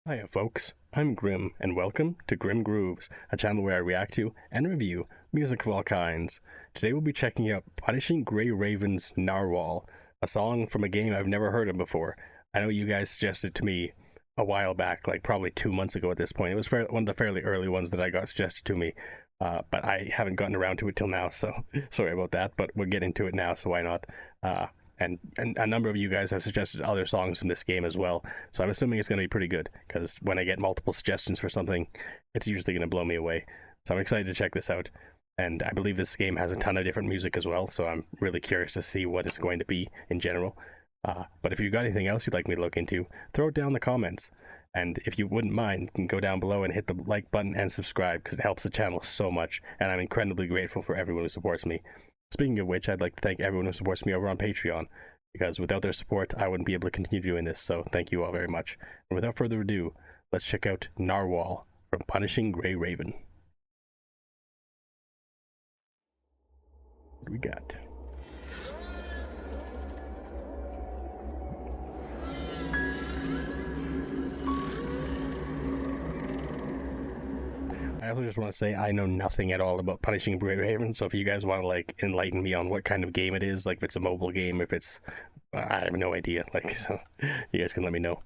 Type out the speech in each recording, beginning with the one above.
Hiya folks, I'm Grim, and welcome to Grim Grooves, a channel where I react to and review music of all kinds. Today we'll be checking out Punishing Gray Raven's Narwhal, a song from a game I've never heard of before. I know you guys suggested to me a while back, like probably 2 months ago at this point. It was one of the fairly early ones that I got suggested to me, but I haven't gotten around to it till now, so sorry about that, but we'll get into it now, so why not? And a number of you guys have suggested other songs from this game as well, so I'm assuming it's going to be pretty good, because when I get multiple suggestions for something, it's usually going to blow me away. So I'm excited to check this out, and I believe this game has a ton of different music as well, so I'm really curious to see what it's going to be in general. But if you've got anything else you'd like me to look into, throw it down in the comments. And if you wouldn't mind, you can go down below and hit the like button and subscribe, because it helps the channel so much, and I'm incredibly grateful for everyone who supports me. Speaking of which, I'd like to thank everyone who supports me over on Patreon, because without their support, I wouldn't be able to continue doing this, so thank you all very much. And without further ado, let's check out Narwhal from Punishing Gray Raven. What do we got? I also just want to say I know nothing at all about Punishing Gray Raven, so if you guys want to like enlighten me on what kind of game it is, like if it's a mobile game, if it's I have no idea, like, so you guys can let me know.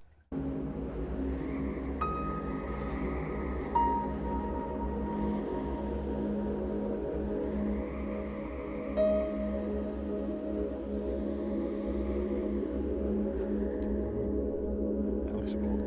That looks cool.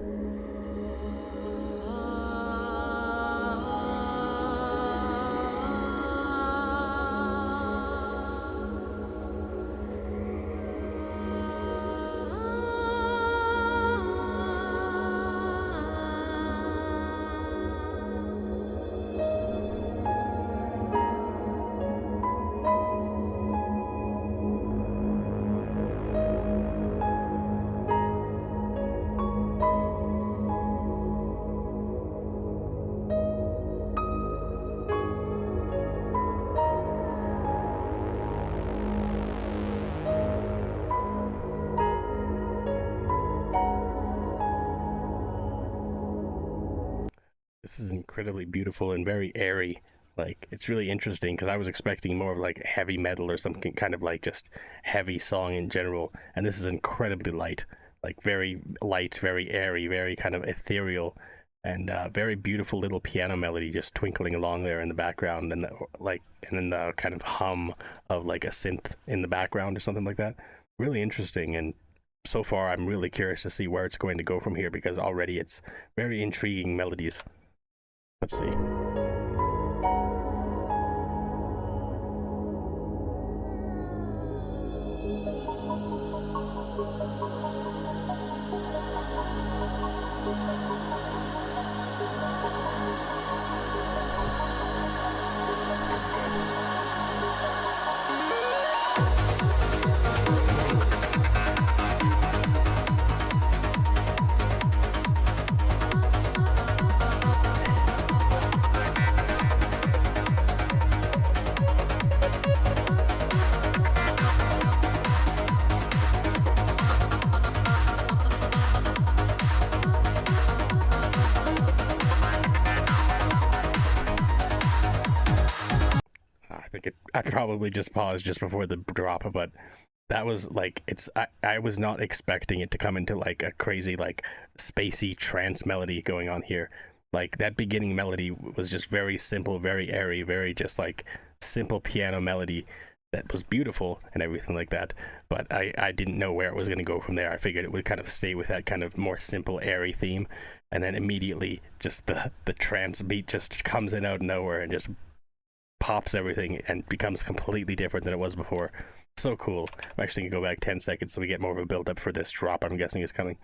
This is incredibly beautiful and very airy. Like, it's really interesting because I was expecting more of like heavy metal or something, kind of like just heavy song in general, and this is incredibly light, like very light, very airy, very kind of ethereal, and very beautiful little piano melody just twinkling along there in the background, and then the kind of hum of like a synth in the background or something like that. Really interesting, and so far I'm really curious to see where it's going to go from here, because already it's very intriguing melodies. Let's see. I probably just paused just before the drop, but that was like, I was not expecting it to come into like a crazy like spacey trance melody going on here. Like, that beginning melody was just very simple, very airy, very just like simple piano melody that was beautiful and everything like that, but I didn't know where it was going to go from there. I figured it would kind of stay with that kind of more simple airy theme, and then immediately just the trance beat just comes in out of nowhere and just pops everything and becomes completely different than it was before. So cool. I'm actually gonna go back 10 seconds so we get more of a build up for this drop I'm guessing is coming.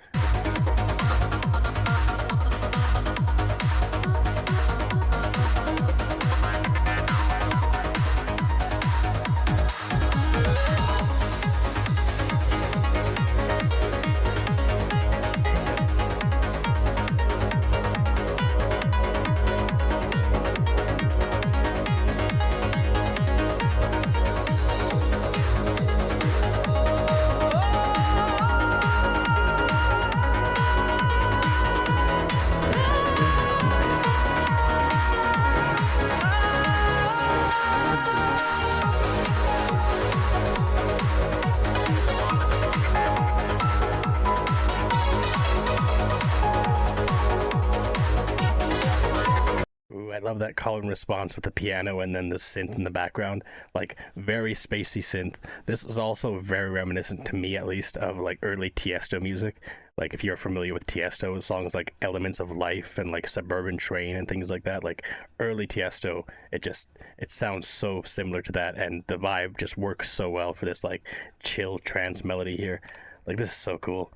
love that call and response with the piano and then the synth in the background, like very spacey synth. This is also very reminiscent, to me at least, of like early Tiesto music. Like if you're familiar with Tiesto, songs like Elements of Life and like Suburban Train and things like that, like early Tiesto, it sounds so similar to that, and the vibe just works so well for this like chill trance melody here. Like this is so cool.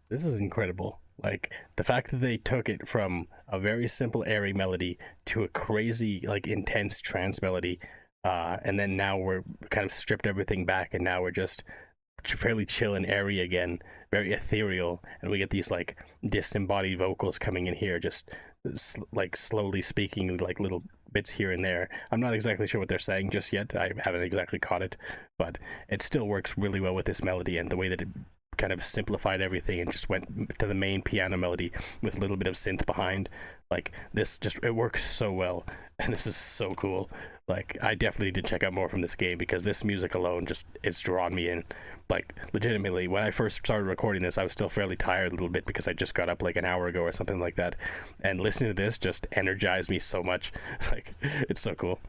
This is incredible. Like the fact that they took it from a very simple airy melody to a crazy like intense trance melody, and then now we're kind of stripped everything back, and now we're just fairly chill and airy again, very ethereal, and we get these like disembodied vocals coming in here, just like slowly speaking like little bits here and there. I'm not exactly sure what they're saying just yet. I haven't exactly caught it, but it still works really well with this melody and the way that it kind of simplified everything and just went to the main piano melody with a little bit of synth behind. Like this just, it works so well, and this is so cool. Like I definitely did check out more from this game because this music alone just, it's drawn me in. Like legitimately, when I first started recording this, I was still fairly tired a little bit because I just got up like an hour ago or something like that, and listening to this just energized me so much. Like it's so cool.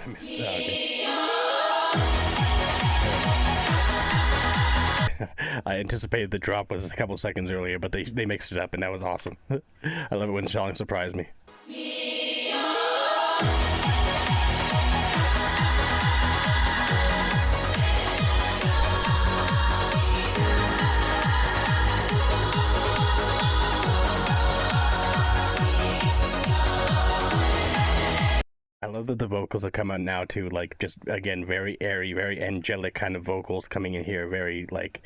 I missed that. I anticipated the drop was a couple seconds earlier, but they mixed it up, and that was awesome. I love it when songs surprise me. I love that the vocals have come out now too, like just again very airy, very angelic kind of vocals coming in here, very like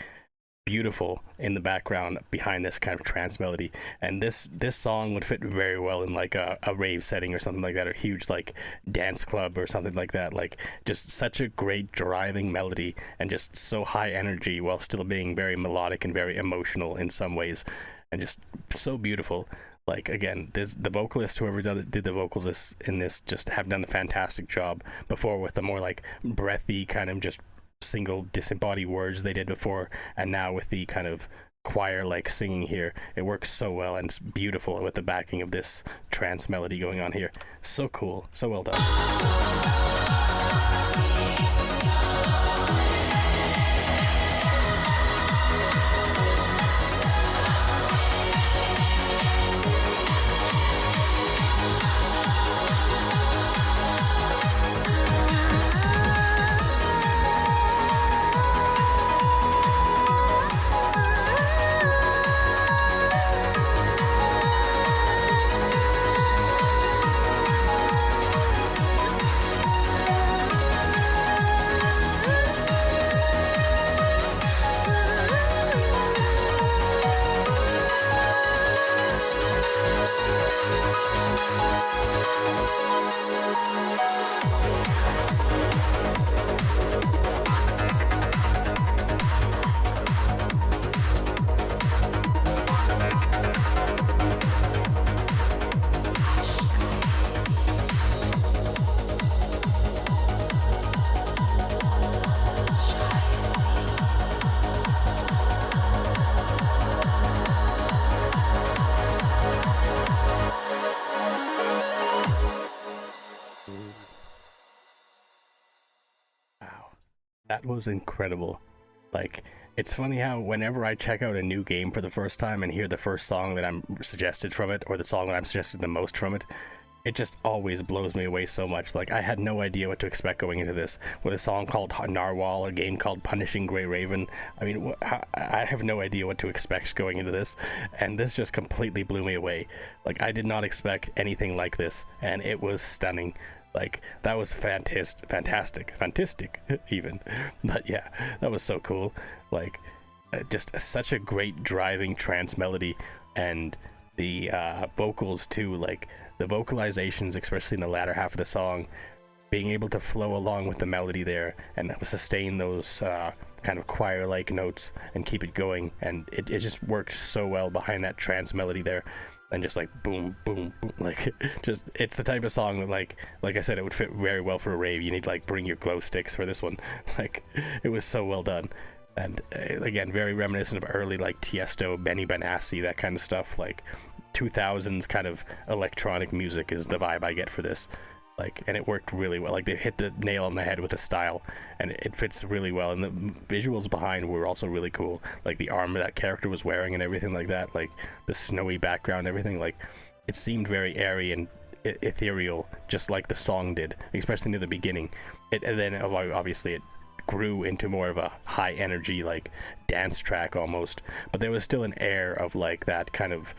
beautiful in the background behind this kind of trance melody. And this song would fit very well in like a rave setting or something like that, or huge like dance club or something like that. Like just such a great driving melody and just so high energy while still being very melodic and very emotional in some ways, and just so beautiful. Like again, the vocalist, whoever did the vocals in this, just have done a fantastic job before with the more like breathy kind of just single disembodied words they did before, and now with the kind of choir like singing here, it works so well, and it's beautiful with the backing of this trance melody going on here. So cool, so well done. That was incredible. Like, it's funny how whenever I check out a new game for the first time and hear the first song that I'm suggested from it, or the song that I'm suggested the most from it just always blows me away so much. Like, I had no idea what to expect going into this. With a song called Narwhal, a game called Punishing Grey Raven. I mean, I have no idea what to expect going into this, and this just completely blew me away. Like, I did not expect anything like this, and it was stunning. Like, that was fantastic even. But yeah, that was so cool. Like, just such a great driving trance melody, and the vocals too. Like, the vocalizations, especially in the latter half of the song, being able to flow along with the melody there and sustain those kind of choir-like notes and keep it going, and it just worked so well behind that trance melody there. And just like boom boom boom, like, just, it's the type of song that, like I said, it would fit very well for a rave. You need to like bring your glow sticks for this one. Like, it was so well done. And again, very reminiscent of early like Tiesto, Benny Benassi, that kind of stuff. Like 2000s kind of electronic music is the vibe I get for this. Like, and it worked really well. Like, they hit the nail on the head with the style, and it fits really well. And the visuals behind were also really cool. Like, the armor that character was wearing and everything like that. Like, the snowy background, everything. Like, it seemed very airy and ethereal, just like the song did, especially near the beginning. And then obviously it grew into more of a high energy, like, dance track almost. But there was still an air of like that kind of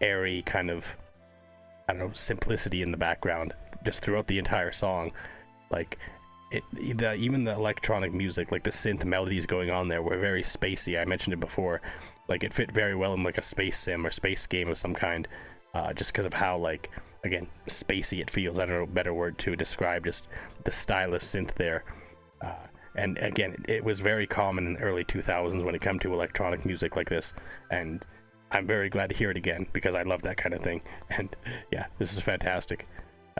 airy kind of, I don't know, simplicity in the background just throughout the entire song. Like, even the electronic music, like the synth melodies going on there, were very spacey. I mentioned it before. Like, it fit very well in like a space sim or space game of some kind, just because of how, like, again, spacey it feels. I don't know a better word to describe just the style of synth there. And again, it was very common in the early 2000s when it came to electronic music like this, and I'm very glad to hear it again because I love that kind of thing. And yeah, this is fantastic.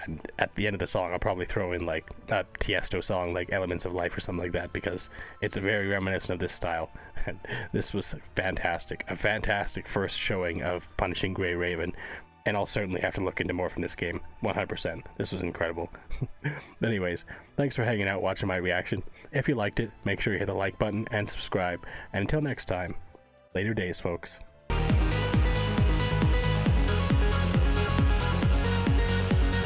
And at the end of the song, I'll probably throw in like a Tiesto song, like Elements of Life or something like that, because it's very reminiscent of this style. And this was fantastic. A fantastic first showing of Punishing Grey Raven. And I'll certainly have to look into more from this game. 100%. This was incredible. Anyways, thanks for hanging out, watching my reaction. If you liked it, make sure you hit the like button and subscribe. And until next time, later days, folks.